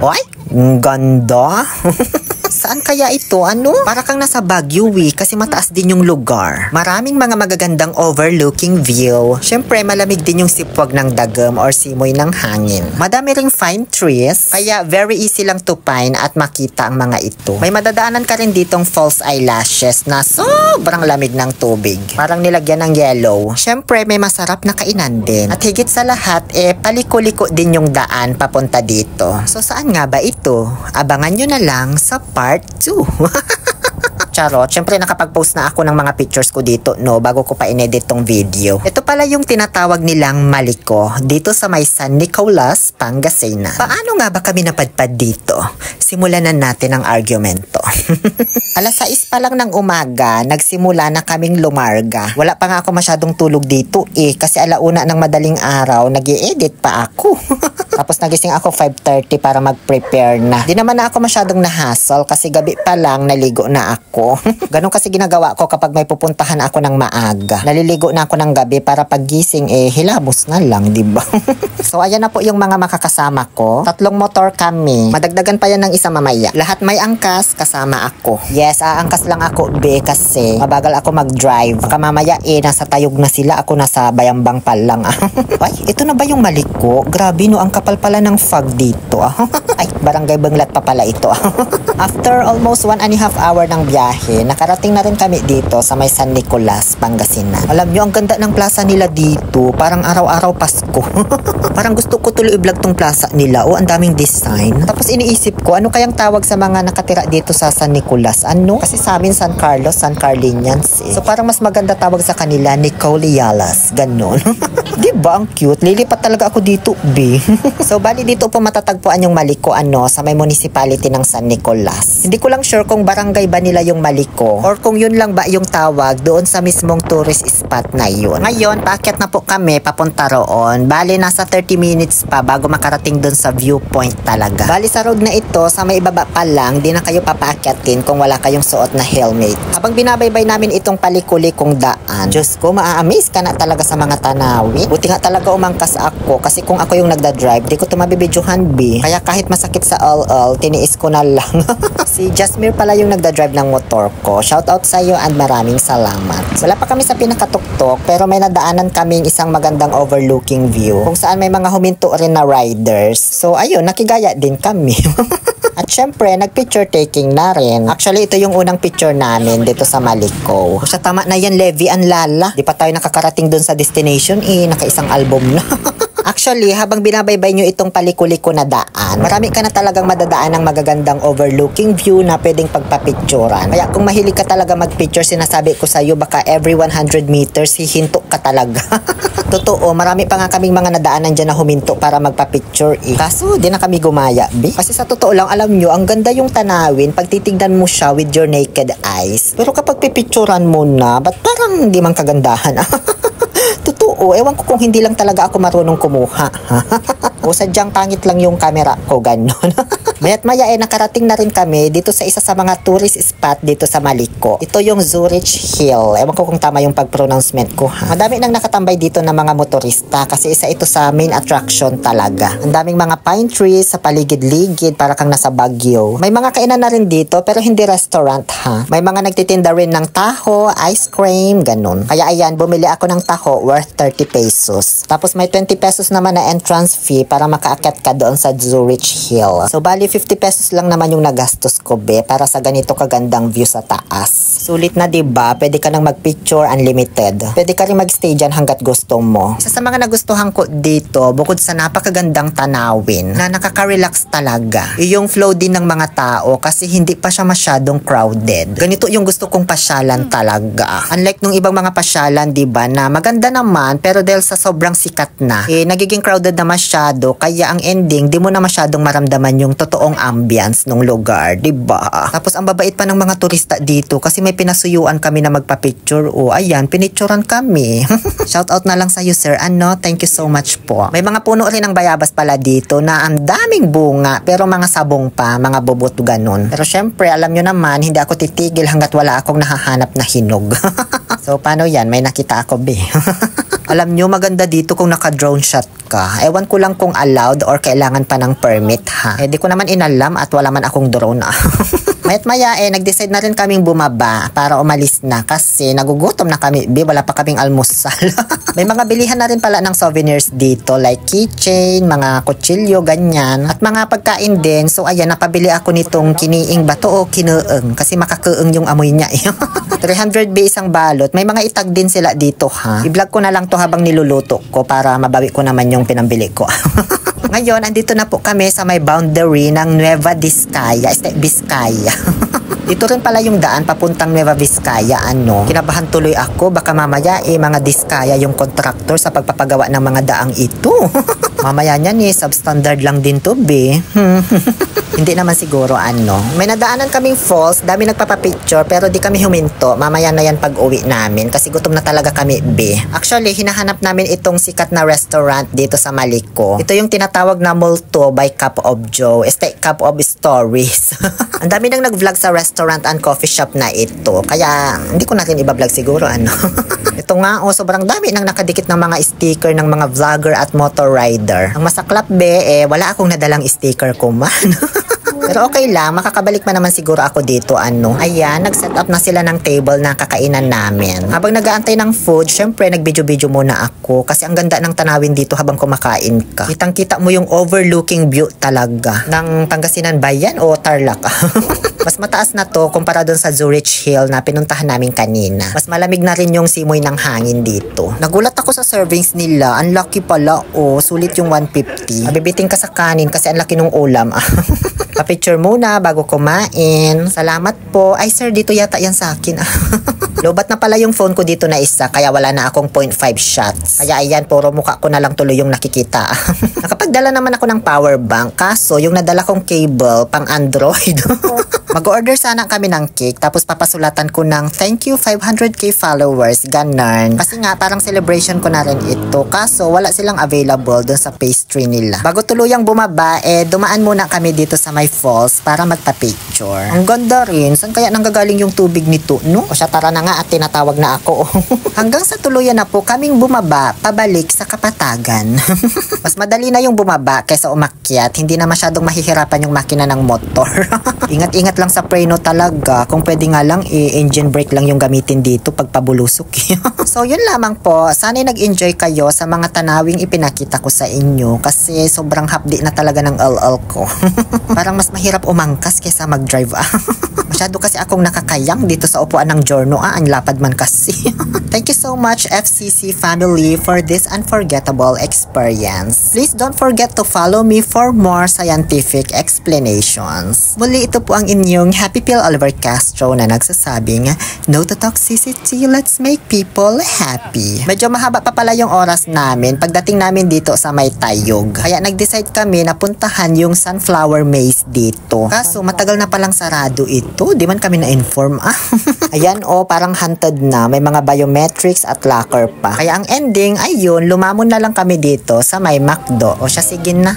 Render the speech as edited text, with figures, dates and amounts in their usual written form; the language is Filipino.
Oy, ang ganda. Saan kaya ito? Ano? Para kang nasa Baguio kasi mataas din yung lugar. Maraming mga magagandang overlooking view. Syempre, malamig din yung sipwag ng dagom or simoy ng hangin. Madami ring fine trees, kaya very easy lang to find at makita ang mga ito. May madadaanan ka rin ditong false eyelashes na sobrang lamig ng tubig. Parang nilagyan ng yellow. Syempre, may masarap na kainan din. At higit sa lahat, paliko-liko din yung daan papunta dito. So, saan nga ba ito? Abangan nyo na lang sa part 2. Charot, syempre nakapag-post na ako ng mga pictures ko dito, no, bago ko pa inedit tong video. Ito pala yung tinatawag nilang Maliko, dito sa may San Nicolas, Pangasinan. Paano nga ba kami napadpad dito? Simulan na natin ang argumento. Alas 6 pa lang ng umaga, nagsimula na kaming lumarga. Wala pa nga ako masyadong tulog dito kasi alauna ng madaling araw, nag-i-edit pa ako. Tapos nagising ako 5:30 para mag-prepare na. Di naman na ako masyadong na-hassle kasi gabi pa lang naligo na ako. Ganon kasi ginagawa ko kapag may pupuntahan ako ng maaga. Naliligo na ako ng gabi para paggising hilamos na lang, diba? So ayan na po yung mga makakasama ko. 3 motor kami. Madagdagan pa yan ng isa mamaya. Lahat may angkas, kasama ako. Yes, aangkas lang ako kasi mabagal ako mag-drive. Baka mamaya nasa Tayog na sila, ako nasa Bayambang pa lang. Ay, ito na ba yung Maliko? Grabe no, ang kapal pala ng fog dito. Ay, Barangay Banglat pa pala ito. After almost 1.5 hour ng biyahe, nakarating na rin kami dito sa may San Nicolas, Pangasinan. Alam nyo, ang ganda ng plaza nila dito. Parang araw-araw Pasko. Parang gusto ko tuloy i-vlog tong plaza nila. Ang daming design. Tapos iniisip ko, ano kayang tawag sa mga nakatira dito sa San Nicolas? Ano? Kasi sa amin, San Carlos, San Carlinians. So parang mas maganda tawag sa kanila, Nicolialas. Ganon. Diba? Ang cute. Lilipat talaga ako dito, B. So bali dito po matatagpuan yung Maliko sa may municipality ng San Nicolas. Hindi ko lang sure kung barangay ba nila yung Maliko or kung yun lang ba yung tawag doon sa mismong tourist spot na yun. Ngayon, paakyat na po kami papunta roon. Bali, nasa 30 minutes pa bago makarating doon sa viewpoint talaga. Bali, sa road na ito, sa may ibaba pa lang, di na kayo papaakyatin kung wala kayong suot na helmet. Habang binabaybay namin itong palikulikong daan, Diyos ko, maa-amaze ka na talaga sa mga tanawin. Buti nga talaga umangkas ako kasi kung ako yung nagda-drive, di ko ito mabibidyohan, B. Kaya kahit masakit sa all, tiniis ko na lang. Si Jasmine pala yung nagda-drive ng motor ko. Shoutout sa iyo and maraming salamat. Wala pa kami sa pinakatuktok pero may nadaanan kaming isang magandang overlooking view kung saan may mga huminto rin na riders. So ayun, nakigaya din kami. At syempre, nag-picture taking na rin. Actually, ito yung unang picture namin dito sa Maliko. Sa tama na yan, Levi and Lala. Di pa tayo nakakarating dun sa destination, naka-isang album na. Actually, habang binabaybay nyo itong palikuliko na daan, marami ka na talagang madadaan ng magagandang overlooking view na pwedeng pagpapicturan. Kaya kung mahilig ka talaga mag-picture, sinasabi ko sa'yo, baka every 100 meters, hihinto ka talaga. Totoo, marami pa nga kaming mga nadaanan dyan na huminto para magpa-picture Kaso, di na kami gumaya, B. Kasi sa totoo lang, alam nyo, ang ganda yung tanawin pag titignan mo siya with your naked eyes. Pero kapag pipicturan mo na, ba't parang hindi man kagandahan? Totoo, ewan ko kung hindi lang talaga ako marunong kumuha. O sadyang pangit lang yung camera ko, ganon. Maya't maya nakarating na rin kami dito sa isa sa mga tourist spot dito sa Maliko. Ito yung Zurich Hill. Ewan ko kung tama yung pag-pronouncement ko, ha. Madami nang nakatambay dito ng mga motorista kasi isa ito sa main attraction talaga. Ang daming mga pine trees sa paligid-ligid para kang nasa Baguio. May mga kainan na rin dito pero hindi restaurant, ha. May mga nagtitinda rin ng taho, ice cream, ganon. Kaya ayan, bumili ako ng taho worth 30 pesos. Tapos may 20 pesos naman na entrance fee para makaakyat ka doon sa Zurich Hill. So bali 50 pesos lang naman yung nagastos ko, be, para sa ganito kagandang view sa taas. Sulit na, diba? Pwede ka nang mag-picture unlimited. Pwede ka rin mag-stay dyan hanggat gusto mo. Isa sa mga nagustuhan ko dito, bukod sa napakagandang tanawin, na nakaka-relax talaga, yung flow din ng mga tao kasi hindi pa siya masyadong crowded. Ganito yung gusto kong pasyalan talaga. Unlike nung ibang mga pasyalan, diba, na maganda naman, pero dahil sa sobrang sikat na, nagiging crowded na masyado, kaya ang ending, di mo na masyadong maramdaman yung totoong ambience ng lugar, diba? Tapos ang babait pa ng mga turista dito kasi may pinasuyuan kami na magpa-picture. Ayan, pinicturean kami. Shoutout na lang sa iyo, sir. Thank you so much po. May mga puno rin ng bayabas pala dito na ang daming bunga, pero mga sabong pa, mga bubot ganun. Pero syempre, alam nyo naman, hindi ako titigil hanggat wala akong nahahanap na hinog. So, paano yan? May nakita ako, be. Alam nyo, maganda dito kung naka-drone shot ka. Ewan ko lang kung allowed or kailangan pa ng permit ha. Eh di ko naman inalam at wala man akong drone. Mayat maya nag-decide na rin kaming bumaba para umalis na kasi nagugutom na kami. Wala pa kaming almusal. May mga bilihan na rin pala ng souvenirs dito like keychain, mga kutsilyo, ganyan. At mga pagkain din. So ayan, napabili ako nitong kiniing bato o kinueng kasi makakaeng yung amoy niya. 300 isang balot. May mga itag din sila dito ha. I-vlog ko na lang to habang niluluto ko para mabawi ko naman yung pinambili ko. Ngayon, andito na po kami sa may boundary ng Nueva Vizcaya. Dito rin pala yung daan papuntang Nueva Vizcaya. Kinabahan tuloy ako. Baka mamaya mga Vizcaya yung contractor sa pagpapagawa ng mga daang ito. Mamaya niyan substandard lang din to be. Hindi naman siguro May nadaanan kaming falls. Dami nagpapapicture pero di kami huminto. Mamaya na yan pag uwi namin kasi gutom na talaga kami be. Actually, hinahanap namin itong sikat na restaurant dito sa Maliko. Ito yung tinatawag na Multo by Cup of Joe. Cup of Stories. Ang dami nang nag-vlog sa restaurant and coffee shop na ito. Kaya hindi ko natin iba-vlog siguro Ito nga sobrang dami nang nakadikit ng mga sticker ng mga vlogger at motor rider. Ang masaklap be wala akong nadalang sticker ko man. Pero okay lang, makakabalik pa naman siguro ako dito Ayan, nag-set up na sila ng table na kakainan namin. Habang nag-aantay ng food, syempre nag-video-video muna ako kasi ang ganda ng tanawin dito habang kumakain ka. Kitang-kita mo yung overlooking view talaga ng Pangasinan ba yan o Tarlac? Mas mataas na to kumpara dun sa Zurich Hill na pinuntahan namin kanina. Mas malamig na rin yung simoy ng hangin dito. Nagulat ako sa servings nila. Ang laki pala sulit yung 150. Mabibiting ka sa kanin kasi ang laki ng ulam. Pa-picture muna bago kumain. Salamat po. Ay sir, dito yata yan sa akin. Lobat na pala yung phone ko dito na isa kaya wala na akong 0.5 shots. Kaya ayan, puro mukha ko na lang tuloy yung nakikita. Nakapagdala naman ako ng power bank kaso yung nadala kong cable pang Android. Mag-order sana kami ng cake tapos papasulatan ko ng thank you 500k followers, ganon. Kasi nga parang celebration ko na rin ito kaso wala silang available dun sa pastry nila. Bago tuluyang bumaba dumaan muna kami dito sa may falls para magpa-picture. Ang ganda rin, saan kaya nanggagaling yung tubig nito, no? O siya, tara na nga at tinatawag na ako. Hanggang sa tuluyan na po kaming bumaba pabalik sa Kapatagan. Mas madali na yung bumaba kaysa umakyat, hindi na masyadong mahihirapan yung makina ng motor. Ingat-ingat lang sa preno talaga. Kung pwede nga lang engine brake lang yung gamitin dito pag pabulusok. So yun lamang po, sana'y nag-enjoy kayo sa mga tanawing ipinakita ko sa inyo kasi sobrang hapdi na talaga ng LL ko. Parang mas mahirap umangkas kaysa mag-drive. Masyado kasi akong nakakayang dito sa upuan ng Giorno. Ang lapad man kasi. Thank you so much FCC family for this unforgettable experience. Please don't forget to follow me for more scientific explanations. Muli, ito po ang inyong Happy Pill Oliver Castro na nagsasabing, no to toxicity, let's make people happy. Medyo mahaba pa pala yung oras namin pagdating namin dito sa may Tayog. Kaya nag-decide kami na puntahan yung sunflower maze dito. Kaso matagal na palang sarado ito. Di man kami na-inform. Ayan parang hunted na. May mga biometrics at locker pa. Kaya ang ending, ayun, lumamon na lang kami dito sa may McDo. O siya, sige na.